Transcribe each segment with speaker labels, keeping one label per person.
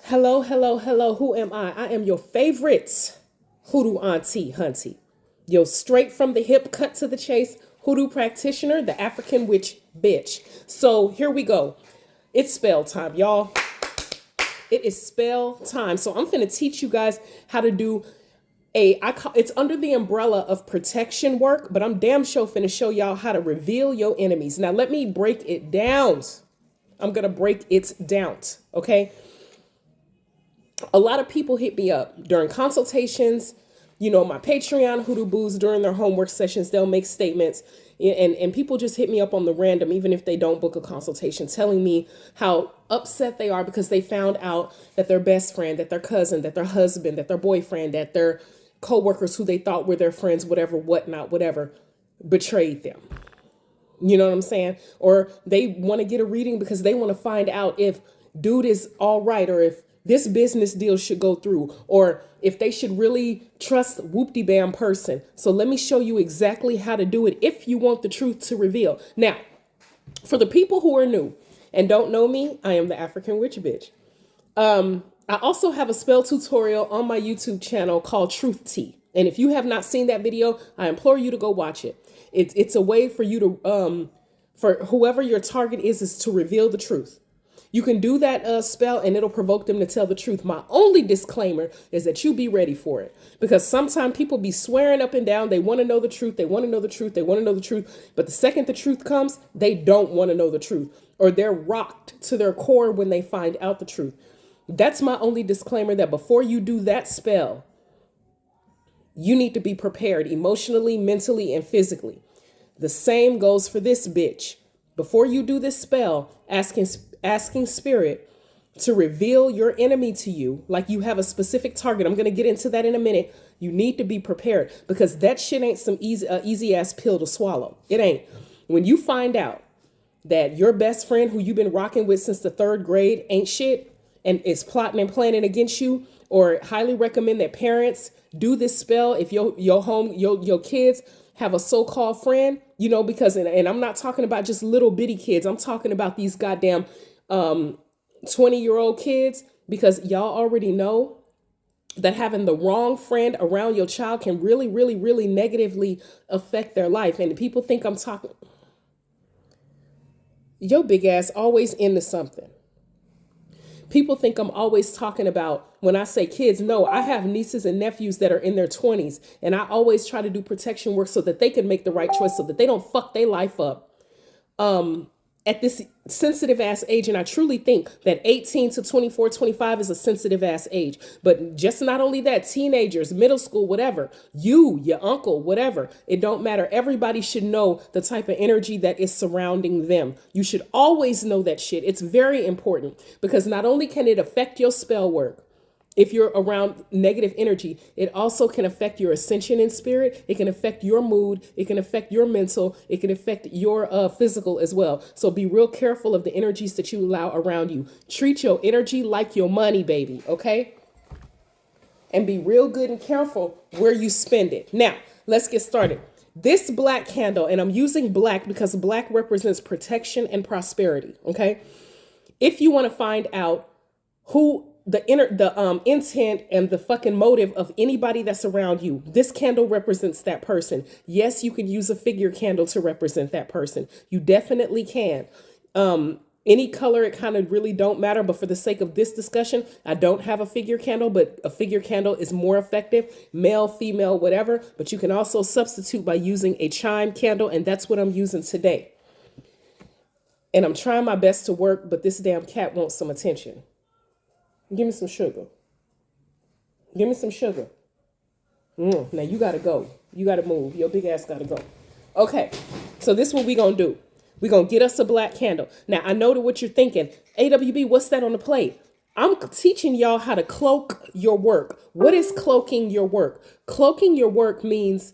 Speaker 1: Hello, hello, hello. Who am I? I am your favorite hoodoo auntie, hunty. Yo, straight from the hip, cut to the chase, hoodoo practitioner, the African witch bitch. So here we go. It's spell time, y'all. It is spell time. So I'm finna teach you guys how to do it's under the umbrella of protection work, but I'm damn sure finna show y'all how to reveal your enemies. Now let me break it down. I'm gonna break it down, okay? A lot of people hit me up during consultations, my Patreon hoodoo boos during their homework sessions, they'll make statements and people just hit me up on the random, even if they don't book a consultation, telling me how upset they are because they found out that their best friend, that their cousin, that their husband, that their boyfriend, that their coworkers who they thought were their friends, whatever, whatnot, whatever, betrayed them. You know what I'm saying? Or they want to get a reading because they want to find out if dude is all right, or if this business deal should go through, or if they should really trust whoop-de-bam person. So let me show you exactly how to do it if you want the truth to reveal. Now, for the people who are new and don't know me, I am the African Witch Bitch. I also have a spell tutorial on my YouTube channel called Truth Tea. And if you have not seen that video, I implore you to go watch it. It's a way for you to, for whoever your target is to reveal the truth. You can do that spell and it'll provoke them to tell the truth. My only disclaimer is that you be ready for it, because sometimes people be swearing up and down. They want to know the truth. They want to know the truth. They want to know the truth. But the second the truth comes, they don't want to know the truth, or they're rocked to their core when they find out the truth. That's my only disclaimer, that before you do that spell, you need to be prepared emotionally, mentally, and physically. The same goes for this bitch. Before you do this spell, asking spirit to reveal your enemy to you, like you have a specific target. I'm going to get into that in a minute. You need to be prepared, because that shit ain't some easy ass pill to swallow. It ain't. When you find out that your best friend who you've been rocking with since the 3rd grade ain't shit and is plotting and planning against you, or highly recommend that parents do this spell if your kids have a so-called friend, because, and I'm not talking about just little bitty kids. I'm talking about these goddamn 20-year-old kids, because y'all already know that having the wrong friend around your child can really, really, really negatively affect their life. And people think I'm talking, your big ass always into something. People think I'm always talking about, when I say kids, no, I have nieces and nephews that are in their 20s. And I always try to do protection work so that they can make the right choice, so that they don't fuck their life up at this sensitive ass age. And I truly think that 18 to 24, 25 is a sensitive ass age. But just not only that, teenagers, middle school, whatever, your uncle, whatever, it don't matter. Everybody should know the type of energy that is surrounding them. You should always know that shit. It's very important, because not only can it affect your spell work, if you're around negative energy, it also can affect your ascension in spirit. It can affect your mood. It can affect your mental. It can affect your physical as well. So be real careful of the energies that you allow around you. Treat your energy like your money, baby, okay? And be real good and careful where you spend it. Now, let's get started. This black candle, and I'm using black because black represents protection and prosperity, okay? If you want to find out who the intent and the fucking motive of anybody that's around you, this candle represents that person. Yes, you can use a figure candle to represent that person. You definitely can. Any color, it kind of really don't matter. But for the sake of this discussion, I don't have a figure candle, but a figure candle is more effective, male, female, whatever. But you can also substitute by using a chime candle, and that's what I'm using today. And I'm trying my best to work, but this damn cat wants some attention. Give me some sugar. Give me some sugar. Now you got to go. You got to move. Your big ass got to go. Okay. So this is what we going to do. We're going to get us a black candle. Now, I know what you're thinking. AWB, what's that on the plate? I'm teaching y'all how to cloak your work. What is cloaking your work? Cloaking your work means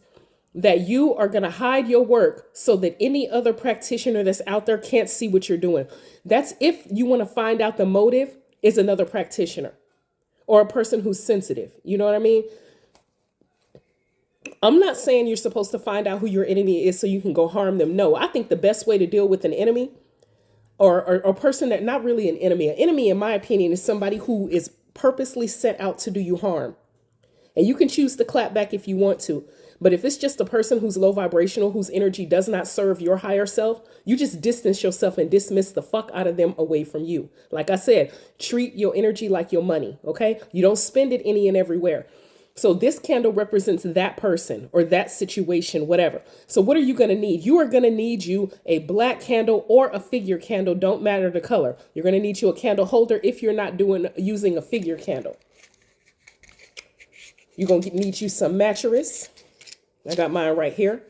Speaker 1: that you are going to hide your work so that any other practitioner that's out there can't see what you're doing. That's if you want to find out the motive is another practitioner or a person who's sensitive. You know what I mean? I'm not saying you're supposed to find out who your enemy is so you can go harm them. No, I think the best way to deal with an enemy or a person that not really an enemy in my opinion, is somebody who is purposely set out to do you harm. And you can choose to clap back if you want to. But if it's just a person who's low vibrational, whose energy does not serve your higher self, you just distance yourself and dismiss the fuck out of them away from you. Like I said, treat your energy like your money, okay? You don't spend it any and everywhere. So this candle represents that person or that situation, whatever. So what are you going to need? You are going to need you a black candle or a figure candle. Don't matter the color. You're going to need you a candle holder if you're not using a figure candle. You're going to need you some mattress. I got mine right here.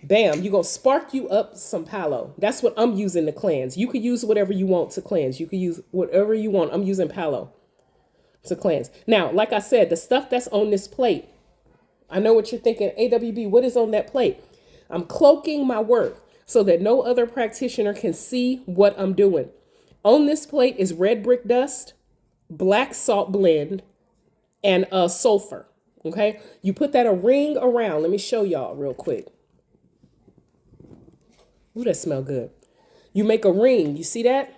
Speaker 1: Bam. You're going to spark you up some Palo. That's what I'm using to cleanse. You could use whatever you want to cleanse. You could use whatever you want. I'm using Palo to cleanse. Now, like I said, the stuff that's on this plate, I know what you're thinking. AWB, what is on that plate? I'm cloaking my work so that no other practitioner can see what I'm doing. On this plate is Redbrick Dust, black salt blend, and sulfur. Okay, you put that a ring around. Let me show y'all real quick. Ooh, that smell good. You make a ring. You see that?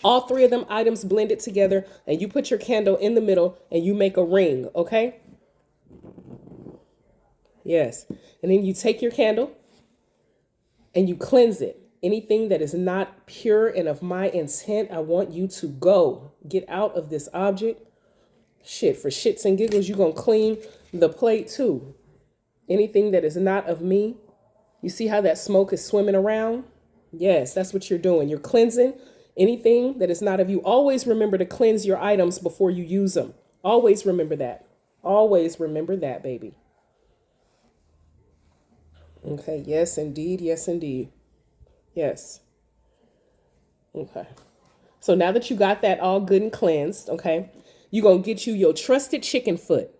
Speaker 1: All three of them items blended together, and you put your candle in the middle and you make a ring. Okay. Yes. And then you take your candle and you cleanse it. Anything that is not pure and of my intent, I want you to go. Get out of this object. Shit, for shits and giggles, you're going to clean the plate too. Anything that is not of me. You see how that smoke is swimming around? Yes, that's what you're doing. You're cleansing anything that is not of you. Always remember to cleanse your items before you use them. Always remember that. Always remember that, baby. Okay, yes, indeed. Yes, indeed. Yes. Okay. So now that you got that all good and cleansed, okay, you're going to get you your trusted chicken foot.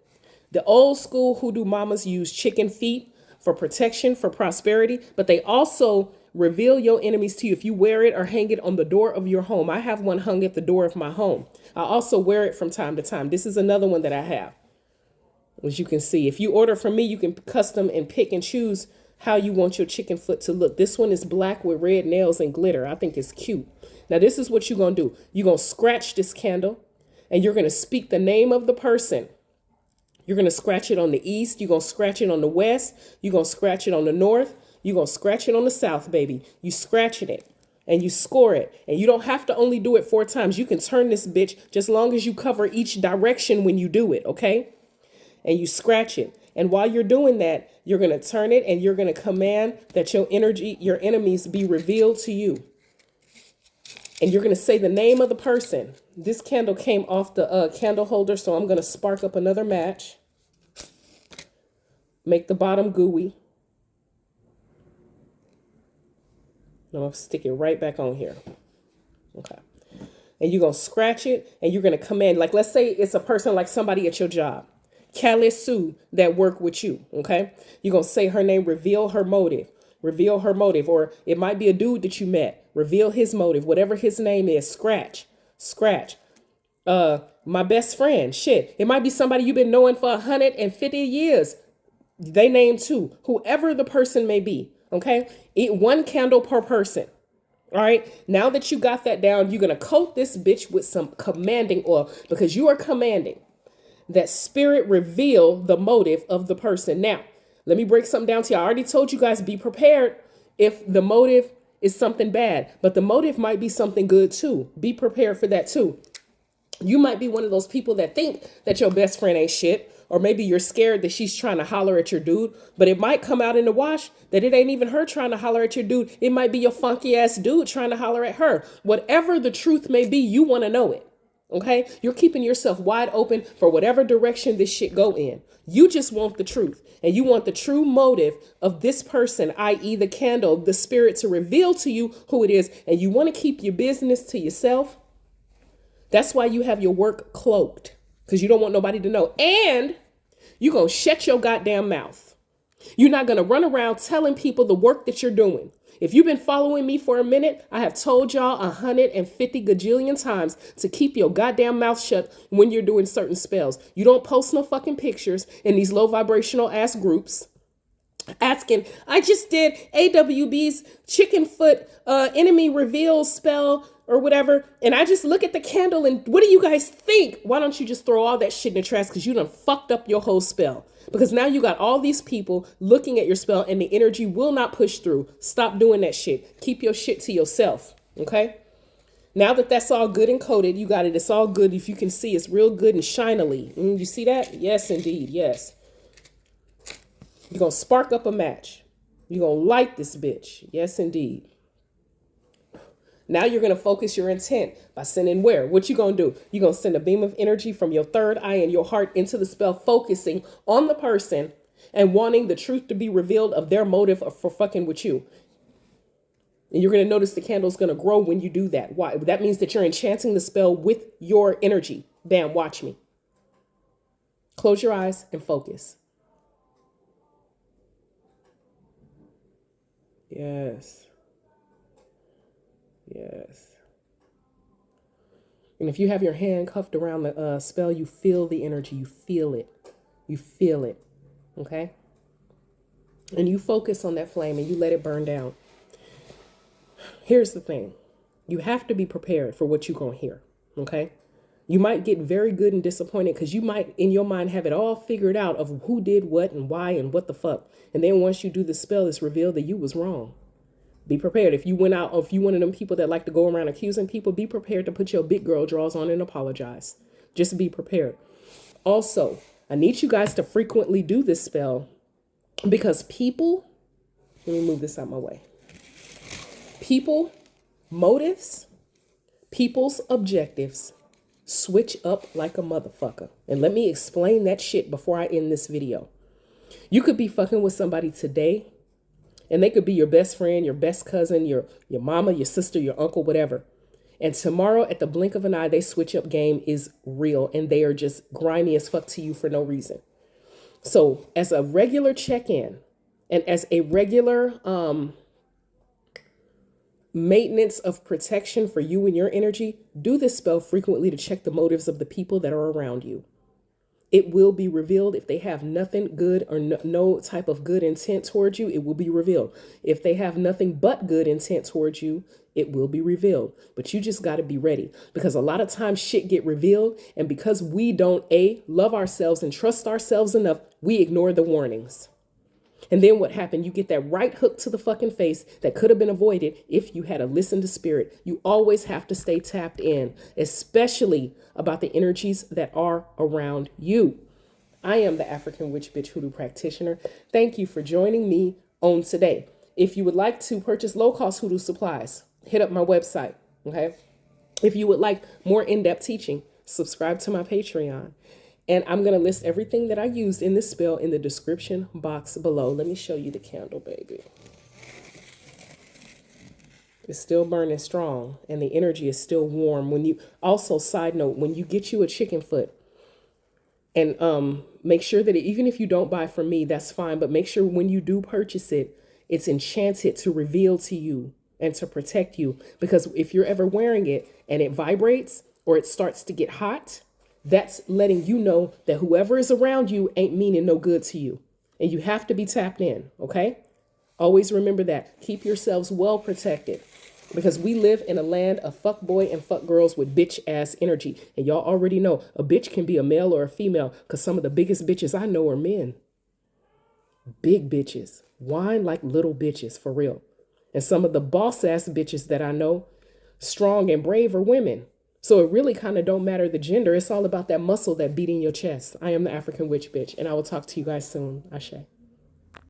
Speaker 1: The old school hoodoo mamas use chicken feet for protection, for prosperity, but they also reveal your enemies to you if you wear it or hang it on the door of your home. I have one hung at the door of my home. I also wear it from time to time. This is another one that I have. As you can see, if you order from me, you can custom and pick and choose how you want your chicken foot to look. This one is black with red nails and glitter. I think it's cute. Now, this is what you're going to do. You're going to scratch this candle and you're going to speak the name of the person. You're going to scratch it on the east. You're going to scratch it on the west. You're going to scratch it on the north. You're going to scratch it on the south, baby. You scratching it and you score it. And you don't have to only do it 4 times. You can turn this bitch just long as you cover each direction when you do it, okay? And you scratch it. And while you're doing that, you're going to turn it and you're going to command that your energy, your enemies be revealed to you. And you're going to say the name of the person. This candle came off the candle holder, so I'm going to spark up another match. Make the bottom gooey. I'm going to stick it right back on here. Okay. And you're going to scratch it and you're going to command, like, let's say it's a person like somebody at your job. Callie Sue that work with you. Okay. You're going to say her name, reveal her motive. Reveal her motive. Or it might be a dude that you met. Reveal his motive. Whatever his name is, scratch. Scratch. My best friend. Shit. It might be somebody you've been knowing for 150 years. They name too. Whoever the person may be. Okay. Eat 1 candle per person. All right. Now that you got that down, you're going to coat this bitch with some commanding oil because you are commanding that spirit reveal the motive of the person. Now, let me break something down to you. I already told you guys, be prepared if the motive is something bad, but the motive might be something good too. Be prepared for that too. You might be one of those people that think that your best friend ain't shit, or maybe you're scared that she's trying to holler at your dude, but it might come out in the wash that it ain't even her trying to holler at your dude. It might be your funky ass dude trying to holler at her. Whatever the truth may be, you want to know it. Okay, you're keeping yourself wide open for whatever direction this shit go in. You just want the truth, and you want the true motive of this person, i.e. the candle, the spirit, to reveal to you who it is, and you want to keep your business to yourself. That's why you have your work cloaked, because you don't want nobody to know. And you're going to shut your goddamn mouth. You're not going to run around telling people the work that you're doing. If you've been following me for a minute, I have told y'all 150 gajillion times to keep your goddamn mouth shut when you're doing certain spells. You don't post no fucking pictures in these low vibrational ass groups asking, I just did AWB's chicken foot enemy reveal spell or whatever, and I just look at the candle and what do you guys think? Why don't you just throw all that shit in the trash because you done fucked up your whole spell? Because now you got all these people looking at your spell and the energy will not push through. Stop doing that shit. Keep your shit to yourself, okay? Now that that's all good and coated, you got it. It's all good. If you can see, it's real good and shinily. You see that? Yes, indeed. Yes. You're going to spark up a match. You're going to light this bitch. Yes, indeed. Now you're going to focus your intent by sending where? What you going to do? You're going to send a beam of energy from your third eye and your heart into the spell, focusing on the person and wanting the truth to be revealed of their motive for fucking with you. And you're going to notice the candle's going to grow when you do that. Why? That means that you're enchanting the spell with your energy. Bam, watch me. Close your eyes and focus. Yes. Yes. And if you have your hand cuffed around the spell, you feel the energy. You feel it. You feel it. Okay? And you focus on that flame and you let it burn down. Here's the thing. You have to be prepared for what you're going to hear. Okay? You might get very good and disappointed because you might, in your mind, have it all figured out of who did what and why and what the fuck. And then once you do the spell, it's revealed that you was wrong. Be prepared. If you went out, or if you one of them people that like to go around accusing people, be prepared to put your big girl drawers on and apologize. Just be prepared. Also, I need you guys to frequently do this spell because people, let me move this out my way. People, motives, people's objectives switch up like a motherfucker. And let me explain that shit before I end this video. You could be fucking with somebody today, and they could be your best friend, your best cousin, your mama, your sister, your uncle, whatever. And tomorrow at the blink of an eye, they switch up game is real and they are just grimy as fuck to you for no reason. So as a regular check-in and as a regular maintenance of protection for you and your energy, do this spell frequently to check the motives of the people that are around you. It will be revealed. If they have nothing good or no type of good intent towards you, it will be revealed. If they have nothing but good intent towards you, it will be revealed. But you just got to be ready because a lot of times shit get revealed. And because we don't love ourselves and trust ourselves enough, we ignore the warnings. And then what happened? You get that right hook to the fucking face that could have been avoided if you had listened to spirit. You always have to stay tapped in, especially about the energies that are around you. I am the African Witch Bitch Hoodoo Practitioner. Thank you for joining me on today. If you would like to purchase low-cost hoodoo supplies, hit up my website, okay? If you would like more in-depth teaching, subscribe to my Patreon. And I'm going to list everything that I used in this spell in the description box below. Let me show you the candle, baby. It's still burning strong and the energy is still warm. When you also, side note, when you get you a chicken foot and make sure that even if you don't buy from me, that's fine. But make sure when you do purchase it, it's enchanted to reveal to you and to protect you. Because if you're ever wearing it and it vibrates or it starts to get hot, that's letting you know that whoever is around you ain't meaning no good to you. And you have to be tapped in, okay? Always remember that. Keep yourselves well protected because we live in a land of fuck boy and fuck girls with bitch ass energy. And y'all already know a bitch can be a male or a female because some of the biggest bitches I know are men. Big bitches. Whine like little bitches, for real. And some of the boss ass bitches that I know, strong and brave, are women. So it really kind of don't matter the gender. It's all about that muscle that beat in your chest. I am the African Witch Bitch, and I will talk to you guys soon. Ashe.